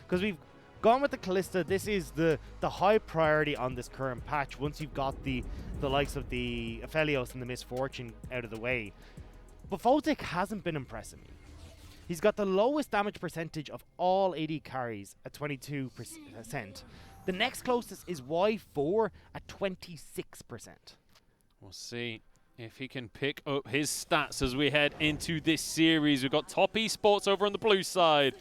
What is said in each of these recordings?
because we've gone with the Callista. This is the high priority on this current patch. Once you've got the likes of the Aphelios and the Misfortune out of the way. But Photic hasn't been impressing me. He's got the lowest damage percentage of all AD carries at 22%. The next closest is Y4 at 26%. We'll see if he can pick up his stats as we head into this series. We've got top esports over on the blue side,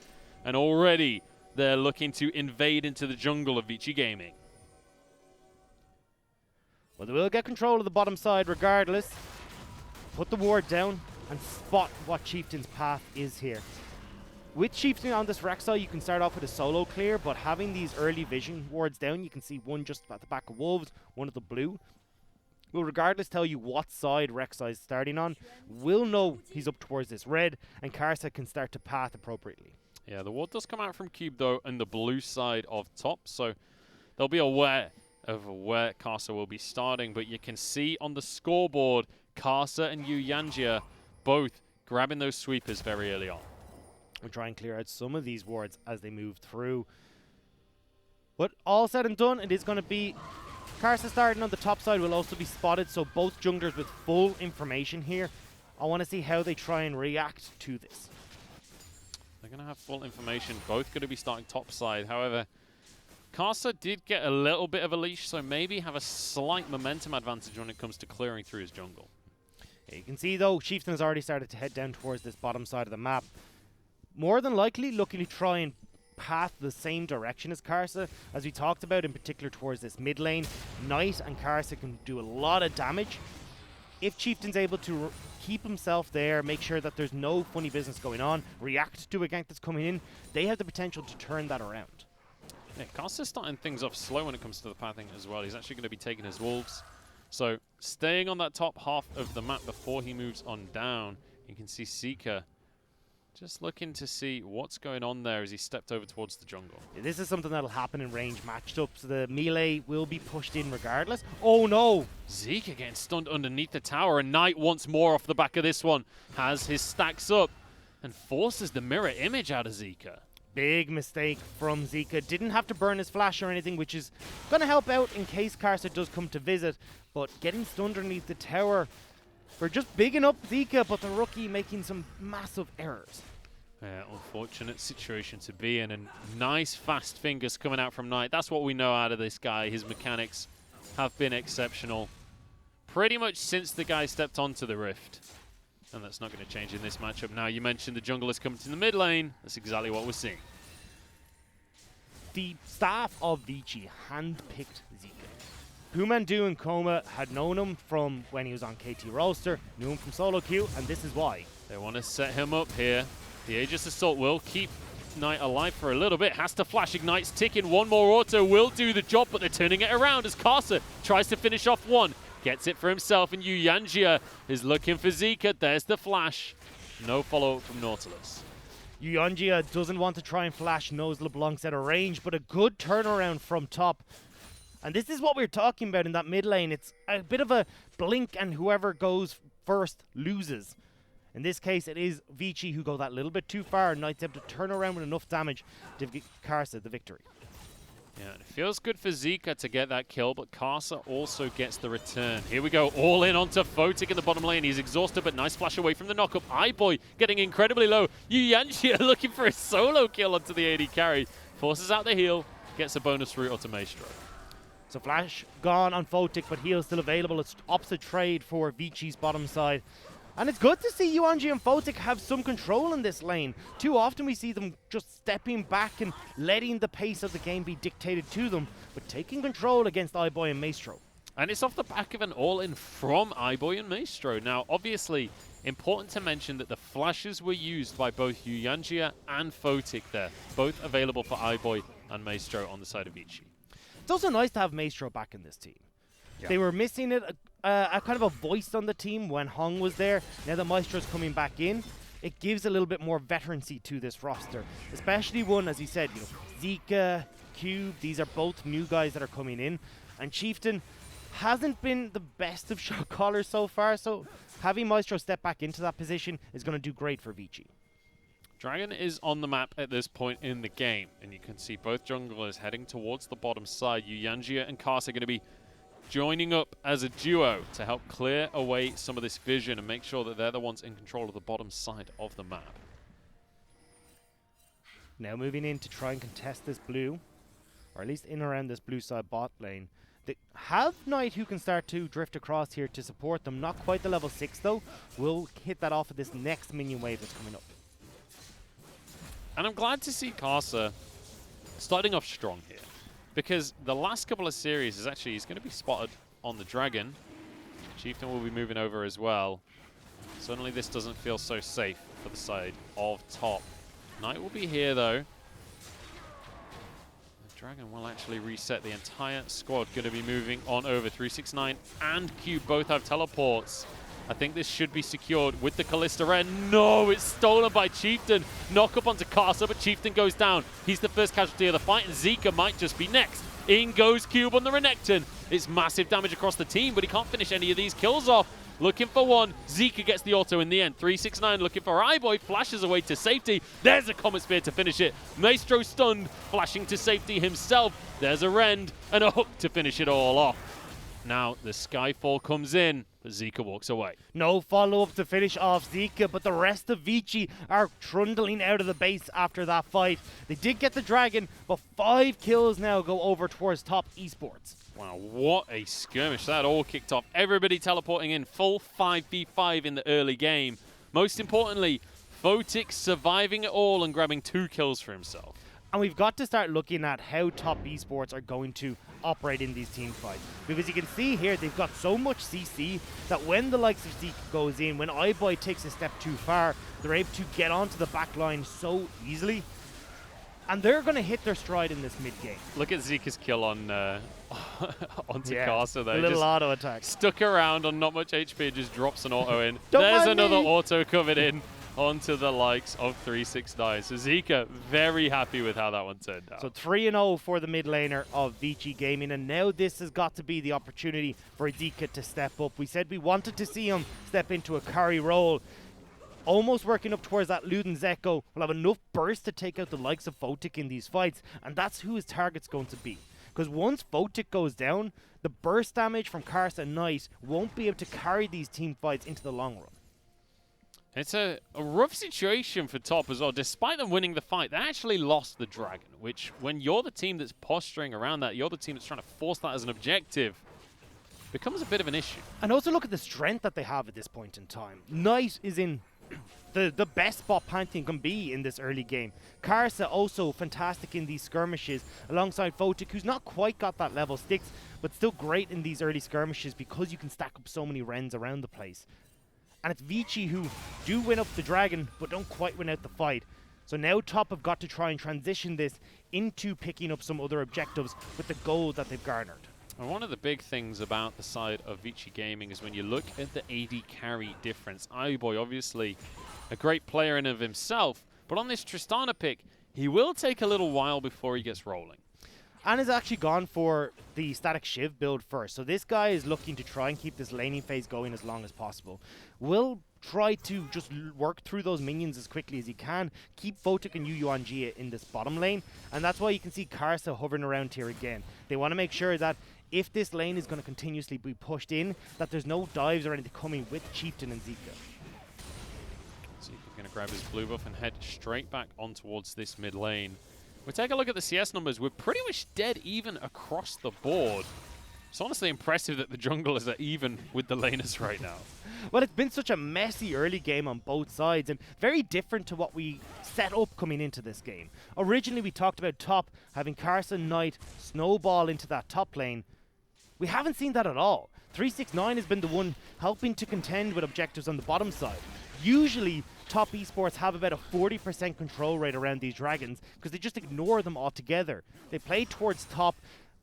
and already they're looking to invade into the jungle of Vici Gaming. Well, they will get control of the bottom side regardless. Put the ward down and spot what Chieftain's path is here. With Chieftain on this Rek'Sai, you can start off with a solo clear, but having these early vision wards down, you can see one just at the back of Wolves, one at the blue, will regardless tell you what side Rek'Sai is starting on. Will know he's up towards this red, and Karsa can start to path appropriately. Yeah, the ward does come out from Cube though on the blue side of top, so they'll be aware of where Karsa will be starting, but you can see on the scoreboard, Karsa and Yu Yanjia both grabbing those sweepers very early on. We'll try and clear out some of these wards as they move through. But all said and done, it is going to be Karsa starting on the top side will also be spotted, so both junglers with full information here. I want to see how they try and react to this. They're going to have full information, both going to be starting top side. However, Karsa did get a little bit of a leash, so maybe have a slight momentum advantage when it comes to clearing through his jungle. Yeah, you can see though, Chieftain has already started to head down towards this bottom side of the map. More than likely looking to try and path the same direction as Karsa, as we talked about, in particular towards this mid lane. Knight and Karsa can do a lot of damage. If Chieftain's able to keep himself there, make sure that there's no funny business going on, react to a gank that's coming in, they have the potential to turn that around. Yeah, Karsa's starting things off slow when it comes to the pathing as well. He's actually going to be taking his wolves. So staying on that top half of the map before he moves on down, you can see Seeker just looking to see what's going on there as he stepped over towards the jungle. Yeah, this is something that'll happen in range matchups. The melee will be pushed in regardless. Oh no! Zeke getting stunned underneath the tower, and Knight once more off the back of this one has his stacks up and forces the mirror image out of Zika. Big mistake from Zika. Didn't have to burn his flash or anything, which is going to help out in case Karsa does come to visit. But getting stunned underneath the tower, we're just bigging up Zika, but the rookie making some massive errors. Yeah, unfortunate situation to be in, and nice fast fingers coming out from Knight. That's what we know out of this guy. His mechanics have been exceptional pretty much since the guy stepped onto the Rift. And that's not going to change in this matchup. Now, you mentioned the jungle is coming to the mid lane. That's exactly what we're seeing. The staff of Vici handpicked Zika. Pumandu and Koma had known him from when he was on KT Roaster, knew him from solo queue, and this is why. They want to set him up here. The Aegis Assault will keep Knight alive for a little bit. Has to flash, Ignite's ticking. One more auto will do the job, but they're turning it around as Karsa tries to finish off one. Gets it for himself, and Yu Yanjia is looking for Zika. There's the flash. No follow-up from Nautilus. Yu Yanjia doesn't want to try and flash, knows LeBlanc's out of range, but a good turnaround from top. And this is what we're talking about in that mid lane. It's a bit of a blink, and whoever goes first loses. In this case, it is Vici who go that little bit too far. Knight's able to turn around with enough damage to give Karsa the victory. Yeah, it feels good for Zika to get that kill, but Karsa also gets the return. Here we go, all in onto Photic in the bottom lane. He's exhausted, but nice flash away from the knockup. iBoy getting incredibly low. Yu Yanjia looking for a solo kill onto the AD carry. Forces out the heal, gets a bonus route onto Maestro. So flash gone on Photic, but heal still available. It's opposite trade for Vici's bottom side. And it's good to see Yuanji and Photic have some control in this lane. Too often we see them just stepping back and letting the pace of the game be dictated to them, but taking control against iBoy and Maestro. And it's off the back of an all-in from iBoy and Maestro. Now, obviously, important to mention that the flashes were used by both Yuyanjia and Photic there, both available for iBoy and Maestro on the side of Vici. It's also nice to have Maestro back in this team. Yeah. They were missing it, a kind of a voice on the team when Hong was there. Now that Maestro's coming back in, it gives a little bit more veterancy to this roster. Especially one, as he said, you know, Zika, Cube, these are both new guys that are coming in. And Chieftain hasn't been the best of shot callers so far, so having Maestro step back into that position is going to do great for Vici. Dragon is on the map at this point in the game, and you can see both junglers heading towards the bottom side. Yuyanjia and Kars are going to be joining up as a duo to help clear away some of this vision and make sure that they're the ones in control of the bottom side of the map. Now moving in to try and contest this blue, or at least in around this blue side bot lane. They have Knight who can start to drift across here to support them. Not quite the level 6 though. We'll hit that off of this next minion wave that's coming up. And I'm glad to see Karsa starting off strong here, because the last couple of series is actually, he's going to be spotted on the Dragon. Chieftain will be moving over as well. Suddenly this doesn't feel so safe for the side of top. Knight will be here though. Dragon will actually reset the entire squad. Going to be moving on over. 369 and Cube both have teleports. I think this should be secured with the Kalista Red. No, it's stolen by Chieftain. Knock up onto Karsa, but Chieftain goes down. He's the first casualty of the fight, and Zika might just be next. In goes Cube on the Renekton. It's massive damage across the team, but he can't finish any of these kills off. Looking for one. Zika gets the auto in the end. 369 looking for iBoy. Flashes away to safety. There's a Comet Spear to finish it. Maestro stunned. Flashing to safety himself. There's a Rend and a hook to finish it all off. Now the Skyfall comes in, but Zika walks away. No follow-up to finish off Zika, but the rest of Vici are trundling out of the base after that fight. They did get the Dragon, but 5 kills now go over towards top Esports. Wow, what a skirmish. That all kicked off. Everybody teleporting in, full 5v5 in the early game. Most importantly, Photic surviving it all and grabbing 2 kills for himself. And we've got to start looking at how top esports are going to operate in these team fights. Because you can see here, they've got so much CC that when the likes of Zeke goes in, when iBoy takes a step too far, they're able to get onto the back line so easily. And they're going to hit their stride in this mid-game. Look at Zika's kill on onto Karsa there. A little auto attack. Stuck around on not much HP, just drops an auto in. Don't There's mind another me. auto coming in onto the likes of 369. So Zika very happy with how that one turned out. So 3-0 for the mid laner of Vici Gaming, and now this has got to be the opportunity for Zika to step up. We said we wanted to see him step into a carry role. Almost working up towards that Luden's Echo. Will have enough burst to take out the likes of Photic in these fights, and that's who his target's going to be. Because once Photic goes down, the burst damage from Karsa and Knight won't be able to carry these team fights into the long run. It's a rough situation for top as well. Despite them winning the fight, they actually lost the Dragon, which when you're the team that's posturing around that, you're the team that's trying to force that as an objective, becomes a bit of an issue. And also look at the strength that they have at this point in time. Knight is in the best spot Pantheon can be in this early game. Karsa also fantastic in these skirmishes alongside Photic, who's not quite got that level 6, but still great in these early skirmishes because you can stack up so many Rens around the place. And it's Vici who do win up the Dragon, but don't quite win out the fight. So now top have got to try and transition this into picking up some other objectives with the gold that they've garnered. And one of the big things about the side of Vici Gaming is when you look at the AD carry difference. iBoy, obviously a great player in of himself, but on this Tristana pick, he will take a little while before he gets rolling. And has actually gone for the static Shiv build first. So this guy is looking to try and keep this laning phase going as long as possible. Will try to just work through those minions as quickly as he can. Keep Photic and Yuyanjia in this bottom lane. And that's why you can see Karsa hovering around here again. They want to make sure that if this lane is going to continuously be pushed in, that there's no dives or anything coming with Chieftain and Zika. Zika's going to grab his blue buff and head straight back on towards this mid lane. We take a look at the CS numbers. We're pretty much dead even across the board. It's honestly impressive that the junglers are even with the laners right now. Well, it's been such a messy early game on both sides and very different to what we set up coming into this game. Originally, we talked about top having Carson Knight snowball into that top lane. We haven't seen that at all. 369 has been the one helping to contend with objectives on the bottom side. Usually, top esports have about a 40% control rate around these dragons because they just ignore them altogether. They play towards top,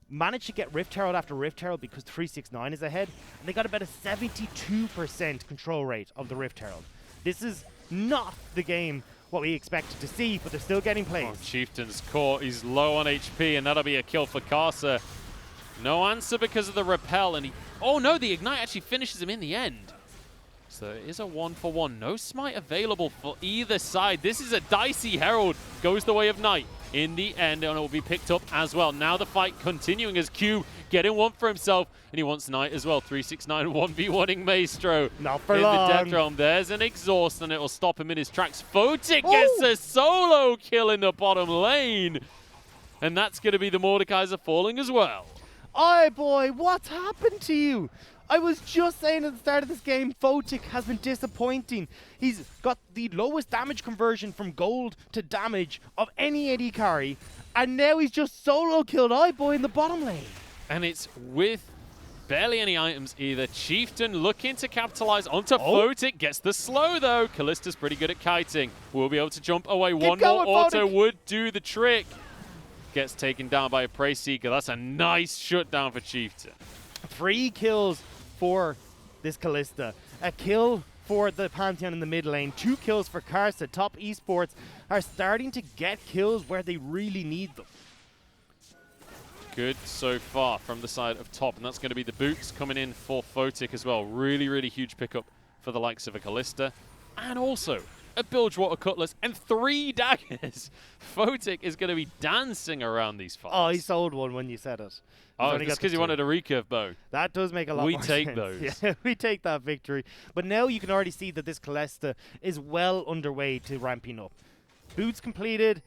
manage to get Rift Herald after Rift Herald because 369 is ahead, and they got about a 72% control rate of the Rift Herald. This is not the game what we expected to see, but they're still getting plays. Oh, Chieftain's caught. He's low on HP, and that'll be a kill for Karsa. No answer because of the repel, and he... Oh no, the Ignite actually finishes him in the end. So it is a 1-for-1. No smite available for either side. This is a dicey Herald. Goes the way of Knight in the end, and it will be picked up as well. Now the fight continuing as Cube getting one for himself, and he wants Knight as well. 369 1v1ing Maestro. Not for in long. the death realm. There's an exhaust, and it will stop him in his tracks. Photic gets a solo kill in the bottom lane, and that's going to be the Mordekaiser falling as well. Aye, boy, what's happened to you? I was just saying at the start of this game, Photic has been disappointing. He's got the lowest damage conversion from gold to damage of any AD carry, and now he's just solo killed Boy in the bottom lane. And it's with barely any items either. Chieftain looking to capitalize onto Photic. Gets the slow though. Kallista's pretty good at kiting. Will be able to jump away. One more auto would do the trick. Gets taken down by a Prey Seeker. That's a nice shutdown for Chieftain. 3 kills for this Kallista. A kill for the Pantheon in the mid lane. 2 kills for Karsa. Top Esports are starting to get kills where they really need them. Good so far from the side of top, and that's going to be the boots coming in for Photic as well. Really, really huge pickup for the likes of a Kallista. And also a Bilgewater Cutlass and 3 daggers. Photic is going to be dancing around these fights. Oh, he sold one when you said it. Oh, it's because he wanted a recurve bow. That does make a lot more sense. We take those. Yeah, we take that victory. But now you can already see that this Kallista is well underway to ramping up. Boots completed,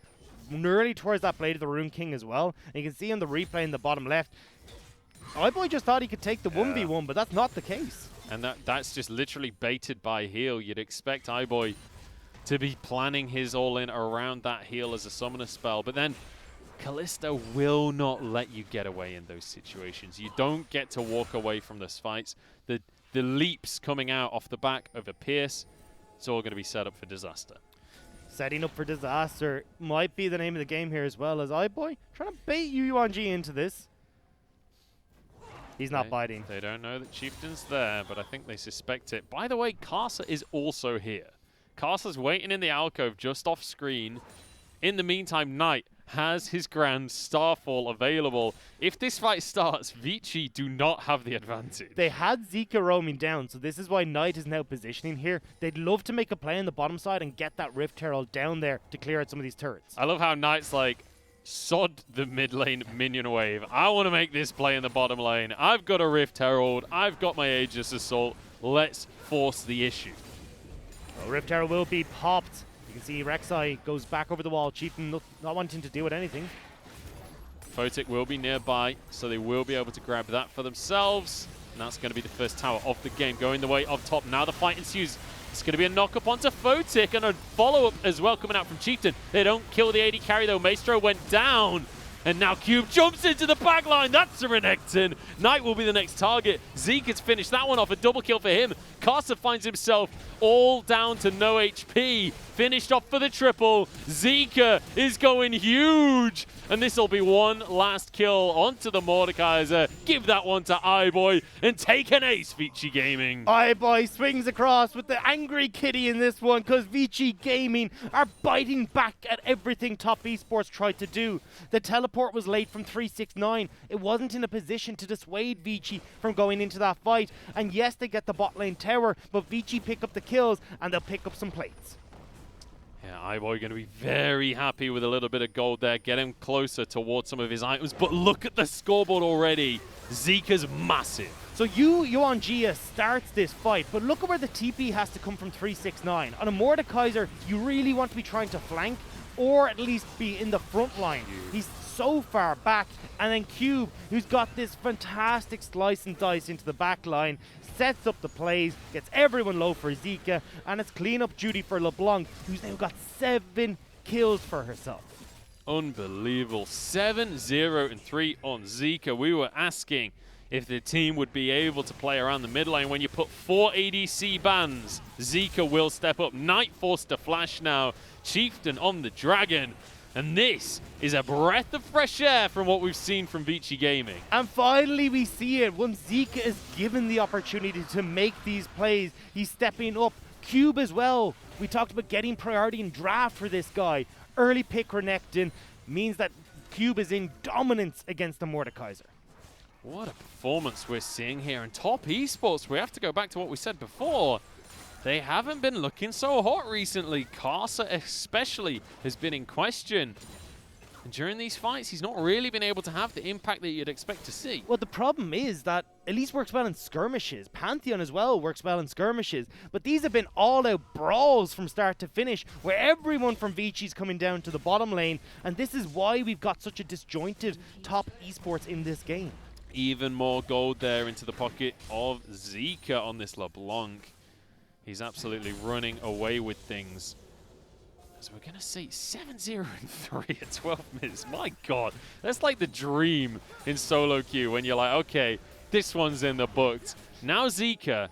nearly towards that Blade of the Rune King as well. And you can see on the replay in the bottom left, Boy just thought he could take the 1v1, but that's not the case. And that's just literally baited by heal. You'd expect Boy to be planning his all-in around that heal as a summoner spell. But then Kallista will not let you get away in those situations. You don't get to walk away from those fights. The leaps coming out off the back of a Pierce, it's all going to be set up for disaster. Setting up for disaster might be the name of the game here as well, as Boy trying to bait Yuan into this. He's not biting. They don't know that Chieftain's there, but I think they suspect it. By the way, Karsa is also here. Karsa's waiting in the alcove just off screen. In the meantime, Knight has his Grand Starfall available. If this fight starts, Vici do not have the advantage. They had Zika roaming down, so this is why Knight is now positioning here. They'd love to make a play on the bottom side and get that Rift Herald down there to clear out some of these turrets. I love how Knight's like, sod the mid lane minion wave. I want to make this play in the bottom lane. I've got a Rift Herald. I've got my Aegis Assault. Let's force the issue. Well, Rift Herald will be popped. You can see Rek'Sai goes back over the wall. Chieftain not wanting to deal with anything. Photic will be nearby, so they will be able to grab that for themselves. And that's going to be the first tower of the game, going the way of top. Now the fight ensues. It's going to be a knock-up onto Photic and a follow-up as well coming out from Chieftain. They don't kill the AD carry, though. Maestro went down. And now Cube jumps into the back line. That's a Renekton. Knight will be the next target. Zeke has finished that one off. A double kill for him. Karsa finds himself all down to no HP. Finished off for the triple. Zika is going huge. And this will be one last kill onto the Mordekaiser. Give that one to Boy and take an ace, Vici Gaming. Boy swings across with the angry kitty in this one because Vici Gaming are biting back at everything Top Esports tried to do. The teleport was late from 369. It wasn't in a position to dissuade Vici from going into that fight. And yes, they get the bot lane tower, but Vici pick up the kills and they'll pick up some plates. Yeah, Boy going to be very happy with a little bit of gold there. Get him closer towards some of his items. But look at the scoreboard already. Zika's massive. So Yuan Jia starts this fight, but look at where the TP has to come from 369. On a Mordekaiser, you really want to be trying to flank or at least be in the front line. He's so far back. And then Cube, who's got this fantastic slice and dice into the back line, sets up the plays, gets everyone low for Zika, and it's cleanup duty for LeBlanc, who's now got 7 kills for herself. Unbelievable. 7-0-3 on Zika. We were asking if the team would be able to play around the mid lane. When you put 4 ADC bans, Zika will step up. Knight forced to flash now. Chieftain on the dragon. And this is a breath of fresh air from what we've seen from Vici Gaming. And finally we see it. Once Zika is given the opportunity to make these plays, he's stepping up. Cube as well. We talked about getting priority in draft for this guy. Early pick Renekton means that Cube is in dominance against the Mordekaiser. What a performance we're seeing here. And Top Esports, we have to go back to what we said before. they haven't been looking so hot recently. Karsa especially has been in question. And during these fights, he's not really been able to have the impact that you'd expect to see. Well, the problem is that Elise works well in skirmishes. Pantheon as well works well in skirmishes. But these have been all-out brawls from start to finish, where everyone from Vici's coming down to the bottom lane. And this is why we've got such a disjointed top esports in this game. Even more gold there into the pocket of Zika on this LeBlanc. He's absolutely running away with things. So we're going to see 7-0 and 3 at 12 minutes. My God, that's like the dream in solo queue when you're like, okay, this one's in the books. Now Zika,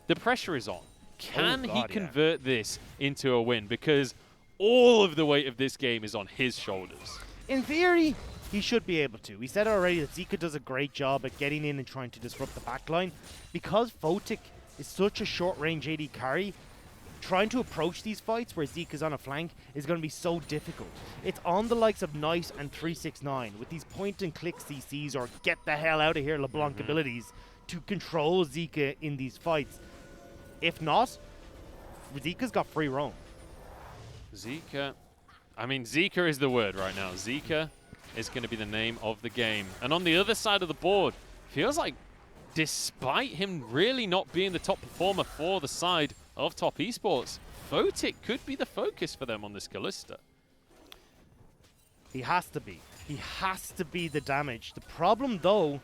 the pressure is on. Can he convert this into a win? Because all of the weight of this game is on his shoulders. In theory, he should be able to. We said already that Zika does a great job at getting in and trying to disrupt the backline. Because Photic is such a short-range AD carry, trying to approach these fights where Zeke is on a flank is going to be so difficult. It's on the likes of Knight and 369 with these point-and-click CCs or get the hell out of here LeBlanc abilities to control Zika in these fights. If not, Zika's got free roam. Zika, I mean, Zika is the word right now. Zika is going to be the name of the game. And on the other side of the board, feels like despite him really not being the top performer for the side of top esports, Photic could be the focus for them on this Kalista. He has to be. He has to be the damage. The problem, though,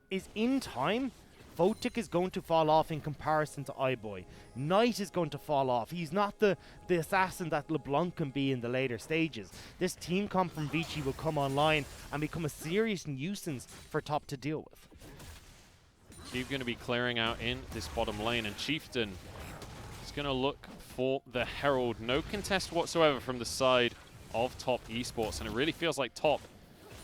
is in time, Photic is going to fall off in comparison to iBoy. Knight is going to fall off. He's not the assassin that LeBlanc can be in the later stages. This team comp from Vici will come online and become a serious nuisance for top to deal with. Chief going to be clearing out in this bottom lane, and Chieftain is going to look for the Herald. No contest whatsoever from the side of top esports, and it really feels like top.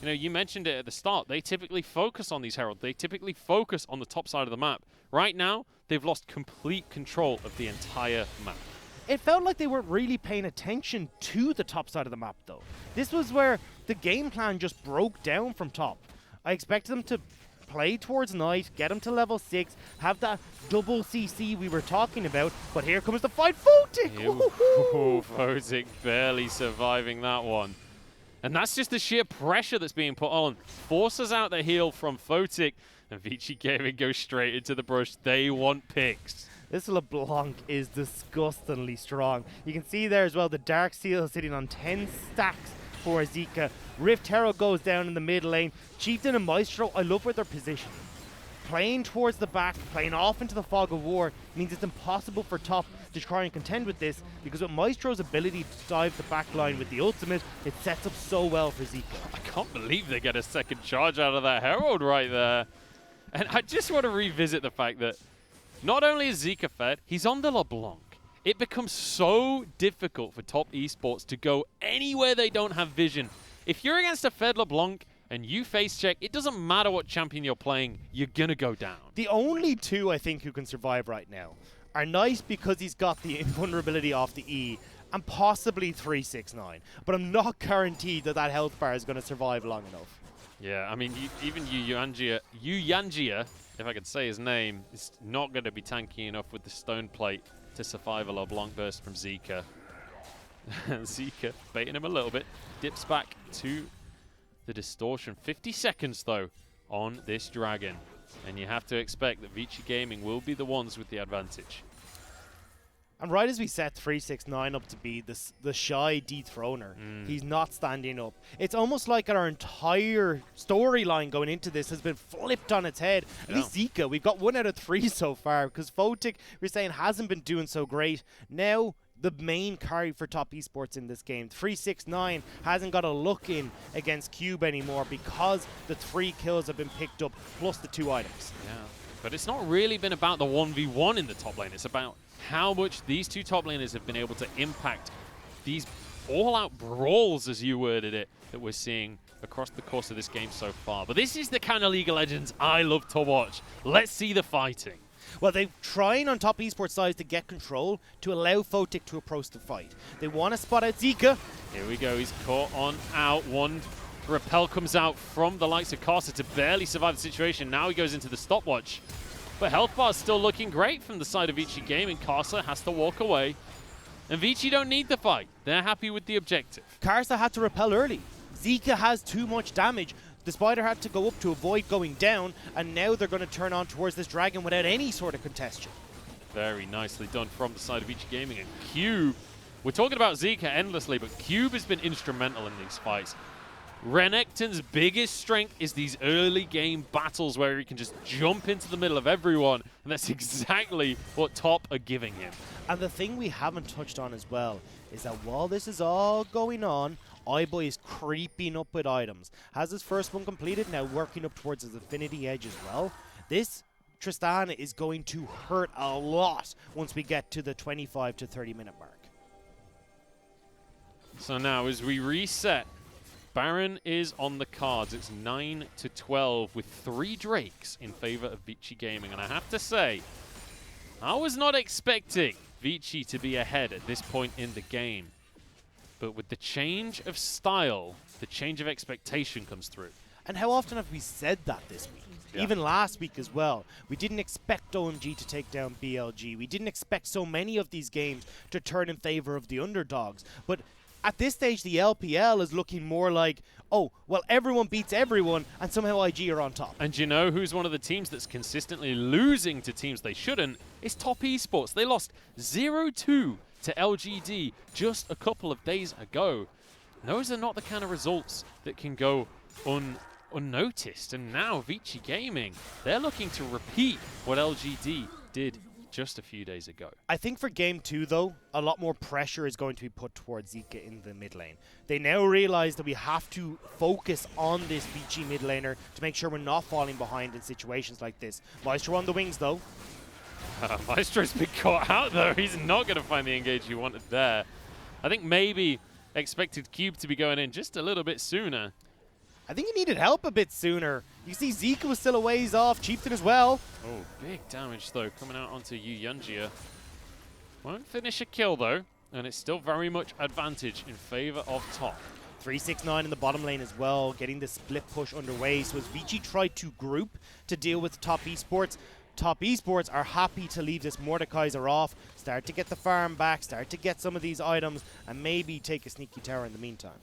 You know, you mentioned it at the start. They typically focus on these Herald. They typically focus on the top side of the map. Right now, they've lost complete control of the entire map. It felt like they weren't really paying attention to the top side of the map, though. This was where the game plan just broke down from top. I expected them to play towards Knight, get him to level 6, have that double CC we were talking about, but here comes the fight. Photic! Photic barely surviving that one. And that's just the sheer pressure that's being put on. Forces out the heal from Photic, and Vici Gaming goes straight into the brush. They want picks. This LeBlanc is disgustingly strong. You can see there as well the Dark Seal sitting on 10 stacks for Zika. Rift Herald goes down in the mid lane. Chieftain and Maestro, I love where they're positioned. Playing towards the back, playing off into the fog of war means it's impossible for top to try and contend with this, because with Maestro's ability to dive the back line with the ultimate, it sets up so well for Zika. I can't believe they get a second charge out of that Herald right there. And I just want to revisit the fact that not only is Zika fed, he's on the LeBlanc. It becomes so difficult for top esports to go anywhere they don't have vision. If you're against a fed LeBlanc and you face check, it doesn't matter what champion you're playing, you're going to go down. The only two I think who can survive right now are Knight, because he's got the invulnerability off the E, and possibly 369. But I'm not guaranteed that that health bar is going to survive long enough. Yeah, I mean, even Yuyanjia, if I could say his name, is not going to be tanky enough with the stone plate to survive a LeBlanc burst from Zika. Zika baiting him a little bit, dips back to the distortion. 50 seconds, though, on this Dragon. And you have to expect that Vici Gaming will be the ones with the advantage. And right as we set 369 up to be the shy dethroner, he's not standing up. It's almost like our entire storyline going into this has been flipped on its head. At least Zika, we've got 1 out of 3 so far, because Photic, we're saying, hasn't been doing so great. Now, the main carry for top esports in this game, 369, hasn't got a look in against Cube anymore because the 3 kills have been picked up, plus the 2 items. Yeah, but it's not really been about the 1v1 in the top lane. It's about how much these two top laners have been able to impact these all-out brawls, as you worded it, that we're seeing across the course of this game so far. But this is the kind of League of Legends I love to watch. Let's see the fighting. Well, they're trying on top esports side to get control to allow Photic to approach the fight. They want to spot out Zika. Here we go. He's caught on out. One repel comes out from the likes of Karsa to barely survive the situation. Now he goes into the stopwatch. But health bar's still looking great from the side of Vici Gaming. Karsa has to walk away. And Vici don't need the fight. They're happy with the objective. Karsa had to repel early. Zika has too much damage. The Spider had to go up to avoid going down, and now they're going to turn on towards this Dragon without any sort of congestion. Very nicely done from the side of Vici Gaming. And Cube, we're talking about Zika endlessly, but Cube has been instrumental in these fights. Renekton's biggest strength is these early game battles where he can just jump into the middle of everyone, and that's exactly what Top are giving him. And the thing we haven't touched on as well is that while this is all going on, iBoy is creeping up with items. Has his first one completed, now working up towards his Affinity Edge as well. This Tristana is going to hurt a lot once we get to the 25 to 30 minute mark. So now as we reset, Baron is on the cards. It's 9 to 12 with 3 Drakes in favor of Vici Gaming. And I have to say, I was not expecting Vici to be ahead at this point in the game. But with the change of style, the change of expectation comes through. And how often have we said that this week? Yeah. Even last week as well. We didn't expect OMG to take down BLG. We didn't expect so many of these games to turn in favor of the underdogs. But at this stage, the LPL is looking more like, oh, well, everyone beats everyone, and somehow IG are on top. And you know who's one of the teams that's consistently losing to teams they shouldn't? It's Top Esports. They lost 0-2 to LGD just a couple of days ago. Those are not the kind of results that can go unnoticed. And now Vici Gaming, they're looking to repeat what LGD did just a few days ago. I think for Game 2, though, a lot more pressure is going to be put towards Zika in the mid lane. They now realize that we have to focus on this Vici mid laner to make sure we're not falling behind in situations like this. Maestro on the wings, though. Maestro's been caught out, though. He's not going to find the engage he wanted there. I think maybe expected Cube to be going in just a little bit sooner. I think he needed help a bit sooner. You see Zika was still a ways off, Chieftain as well. Oh, big damage, though, coming out onto Yunjia. Won't finish a kill, though, and it's still very much advantage in favor of Top. 369 in the bottom lane as well, getting the split push underway. So as Vici tried to group to deal with Top Esports, Top Esports are happy to leave this Mordekaiser off, start to get the farm back, start to get some of these items, and maybe take a sneaky tower in the meantime.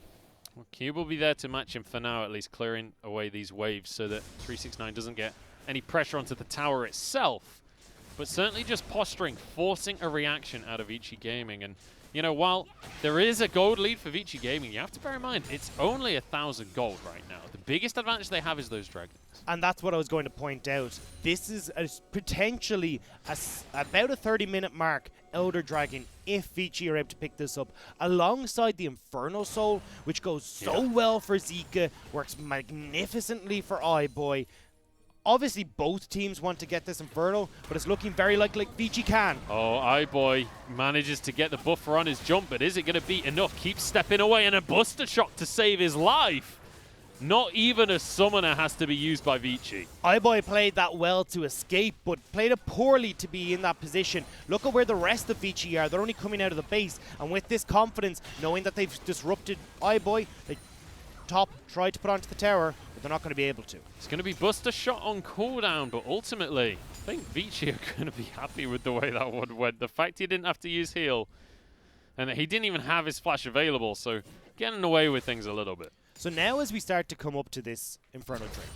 Well, Cube will be there to match him for now, at least clearing away these waves so that 369 doesn't get any pressure onto the tower itself. But certainly just posturing, forcing a reaction out of Vici Gaming. And, you know, while there is a gold lead for Vici Gaming, you have to bear in mind, it's only 1,000 gold right now. The biggest advantage they have is those dragons. And that's what I was going to point out. This is potentially about a 30-minute mark Elder Dragon if Vici are able to pick this up, alongside the Inferno Soul, which goes so well for Zika, works magnificently for iBoy. Obviously, both teams want to get this Inferno, but it's looking very likely Vici can. Oh, iBoy manages to get the buffer on his jump, but is it going to be enough? Keeps stepping away, and a Buster Shot to save his life. Not even a summoner has to be used by Vici. iBoy played that well to escape, but played it poorly to be in that position. Look at where the rest of Vici are. They're only coming out of the base, and with this confidence, knowing that they've disrupted iBoy, they Top tried to put onto the tower, but they're not going to be able to. It's going to be Buster Shot on cooldown, but ultimately, I think Vici are going to be happy with the way that one went. The fact he didn't have to use heal, and that he didn't even have his flash available, so getting away with things a little bit. So now as we start to come up to this Inferno Drake,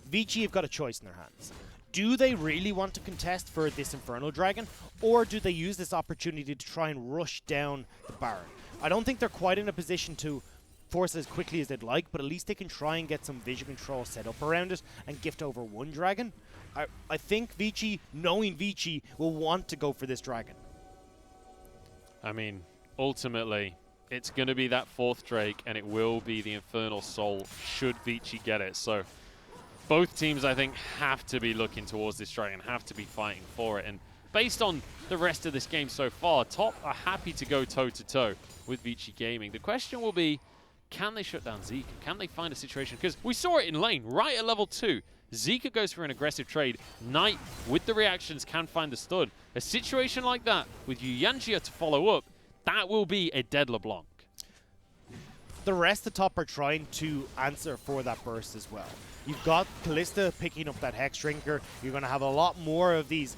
Vici have got a choice in their hands. Do they really want to contest for this Inferno Dragon, or do they use this opportunity to try and rush down the Baron? I don't think they're quite in a position to force it as quickly as they'd like, but at least they can try and get some vision control set up around it and gift over one dragon. I think Vici, knowing Vici, will want to go for this dragon. I mean, ultimately, it's going to be that fourth Drake, and it will be the Infernal Soul should Vici get it. So both teams, I think, have to be looking towards this dragon, have to be fighting for it. And based on the rest of this game so far, Top are happy to go toe-to-toe with Vici Gaming. The question will be, can they shut down Zika? Can they find a situation? Because we saw it in lane, right at level 2. Zika goes for an aggressive trade. Knight, with the reactions, can find the stud. A situation like that, with Yuyanjia to follow up, that will be a dead LeBlanc. the rest of the top are trying to answer for that burst as well. You've got Kalista picking up that Hex Drinker. You're going to have a lot more of these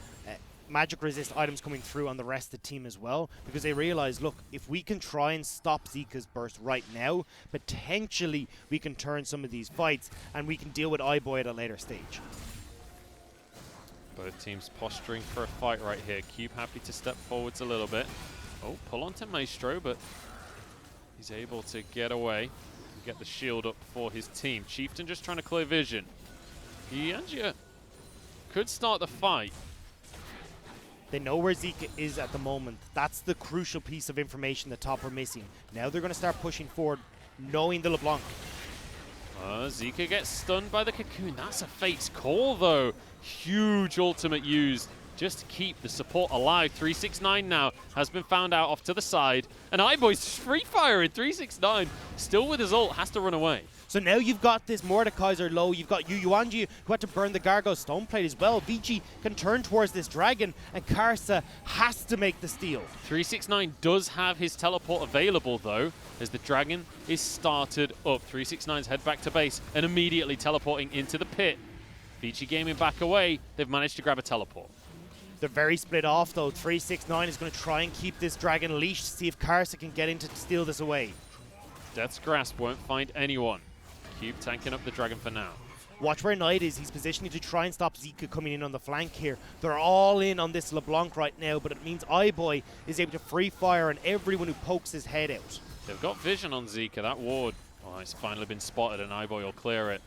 magic resist items coming through on the rest of the team as well, because they realize, look, if we can try and stop Zika's burst right now, potentially we can turn some of these fights and we can deal with iBoy at a later stage. Both teams posturing for a fight right here. Cube happy to step forwards a little bit. Oh, pull onto Maestro, but he's able to get away and get the shield up for his team. Chieftain just trying to clear vision. Angia could start the fight. They know where Zika is at the moment. That's the crucial piece of information the top are missing. Now they're going to start pushing forward, knowing the LeBlanc. Zika gets stunned by the Cocoon. That's a Fate's Call, though. Huge ultimate used just to keep the support alive. 369 now has been found out off to the side. And iBoy's free firing. 369 still with his ult, has to run away. So now you've got this Mordekaiser low, you've got Yuanji who had to burn the Gargoyle Stoneplate as well. Vici can turn towards this dragon, and Karsa has to make the steal. 369 does have his teleport available though, as the dragon is started up. 369's head back to base and immediately teleporting into the pit. Vici Gaming back away, they've managed to grab a teleport. They're very split off though. 369 is going to try and keep this dragon leashed, see if Karsa can get in to steal this away. Death's Grasp won't find anyone. Cube tanking up the dragon for now. Watch where Knight is. He's positioning to try and stop Zika coming in on the flank here. They're all in on this LeBlanc right now, but it means iBoy is able to free fire on everyone who pokes his head out. They've got vision on Zika. That ward, oh, it's finally been spotted, and iBoy will clear it.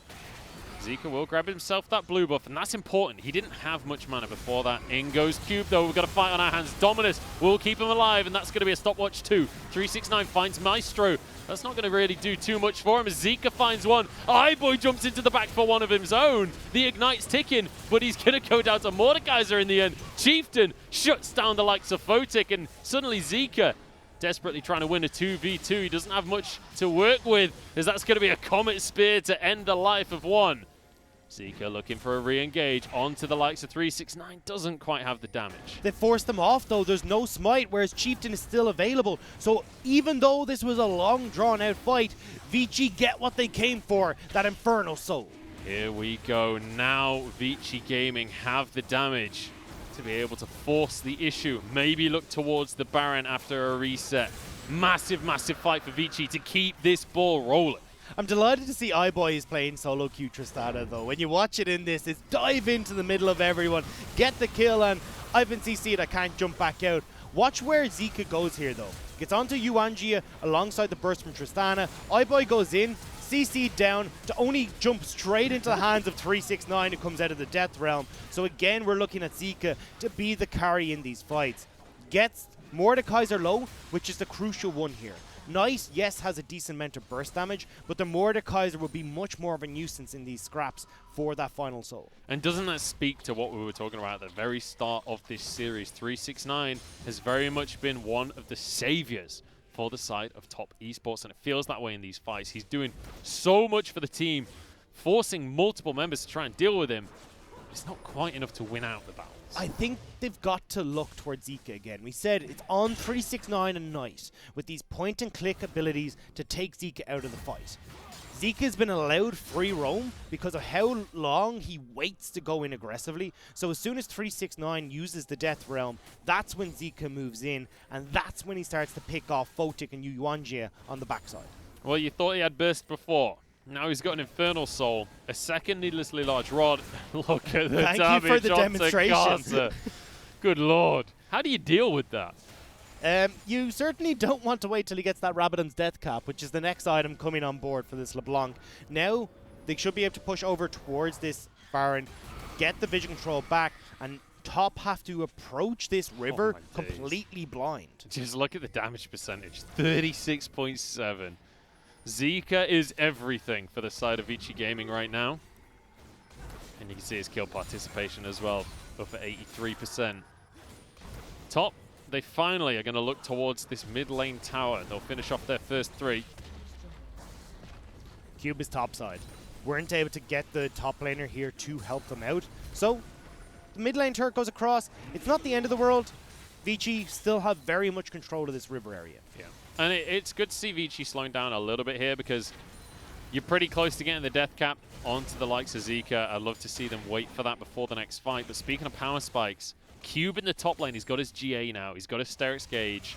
Zika will grab himself that blue buff, and that's important. He didn't have much mana before that. In goes Cube, though. We've got a fight on our hands. Dominus will keep him alive, and that's going to be a stopwatch too. 369 finds Maestro. That's not going to really do too much for him as Zika finds one. iBoy jumps into the back for one of his own. The Ignite's ticking, but he's going to go down to Mordekaiser in the end. Chieftain shuts down the likes of Photic, and suddenly Zika desperately trying to win a 2v2. He doesn't have much to work with, as that's going to be a Comet Spear to end the life of one. Zika looking for a re-engage onto the likes of 369. Doesn't quite have the damage. They forced them off though. There's no smite, whereas Chieftain is still available. So even though this was a long drawn out fight, Vici get what they came for, that Infernal Soul. Here we go. Now Vici Gaming have the damage to be able to force the issue. Maybe look towards the Baron after a reset. Massive, massive fight for Vici to keep this ball rolling. I'm delighted to see iBoy is playing solo Q Tristana though. When you watch it in this, it's dive into the middle of everyone, get the kill, and I've been CC'd, I can't jump back out. Watch where Zika goes here though. Gets onto Yuanjia alongside the burst from Tristana. iBoy goes in, CC'd down to only jump straight into the hands of 369 who comes out of the Death Realm. So again, we're looking at Zika to be the carry in these fights. Gets Mordekaiser low, which is the crucial one here. Knight, yes, has a decent amount of burst damage, but the Mordekaiser will be much more of a nuisance in these scraps for that final soul. And doesn't that speak to what we were talking about at the very start of this series? 369 has very much been one of the saviors for the side of top esports, and it feels that way in these fights. He's doing so much for the team, forcing multiple members to try and deal with him. It's not quite enough to win out the battles. I think they've got to look towards Zika again. We said it's on 369 and Knight with these point and click abilities to take Zika out of the fight. Zika's been allowed free roam because of how long he waits to go in aggressively. So as soon as 369 uses the Death Realm, that's when Zika moves in, and that's when he starts to pick off Photic and Yuanjia on the backside. Well, you thought he had burst before. Now he's got an Infernal Soul, a second needlessly large rod. Look at the damage. Thank you for the demonstration. Karsa. Good lord. How do you deal with that? You certainly don't want to wait till he gets that Rabadon's Death Cap, which is the next item coming on board for this LeBlanc. Now, they should be able to push over towards this Baron, get the vision control back, and top have to approach this river completely blind. Just look at the damage percentage, 36.7. Zika is everything for the side of Vici Gaming right now. And you can see his kill participation as well, up at 83%. Top, they finally are going to look towards this mid lane tower. They'll finish off their first three. Cube is topside. Weren't able to get the top laner here to help them out. So, the mid lane turret goes across. It's not the end of the world. Vici still have very much control of this river area. Yeah. And it's good to see Vici slowing down a little bit here because you're pretty close to getting the death cap onto the likes of Zika. I'd love to see them wait for that before the next fight. But speaking of power spikes, Cube in the top lane, he's got his GA now. He's got his Sterix gauge.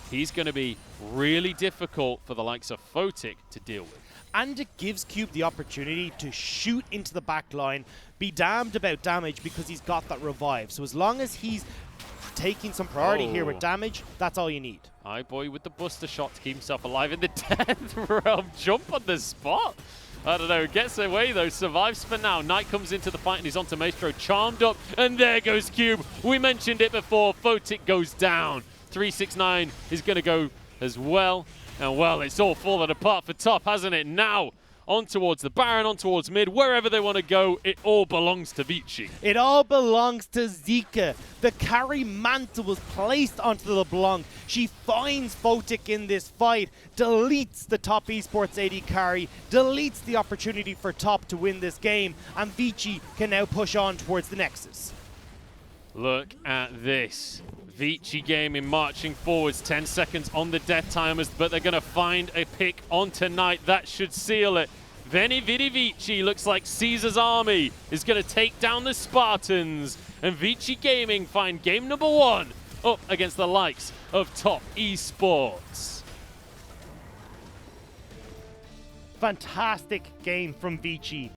He's going to be really difficult for the likes of Photic to deal with. And it gives Cube the opportunity to shoot into the back line, be damned about damage because he's got that revive. So as long as he's taking some priority here with damage, that's all you need. iBoy with the buster shot to keep himself alive in the 10th realm. Jump on the spot. I don't know, gets away though, survives for now. Knight comes into the fight and he's onto Maestro, charmed up, and there goes Cube. We mentioned it before, Photic goes down. 369 is going to go as well. And well, it's all fallen apart for top, hasn't it? Now, on towards the Baron, on towards mid, wherever they want to go, it all belongs to Vici. It all belongs to Zika. The carry mantle was placed onto the LeBlanc. She finds Photic in this fight, deletes the top esports AD carry, deletes the opportunity for top to win this game, and Vici can now push on towards the Nexus. Look at this. Vici Gaming marching forwards, 10 seconds on the death timers, but they're going to find a pick on tonight. That should seal it. Veni Vidi Vici looks like Caesar's army is going to take down the Spartans. And Vici Gaming find game number 1 up against the likes of Top Esports. Fantastic game from Vici.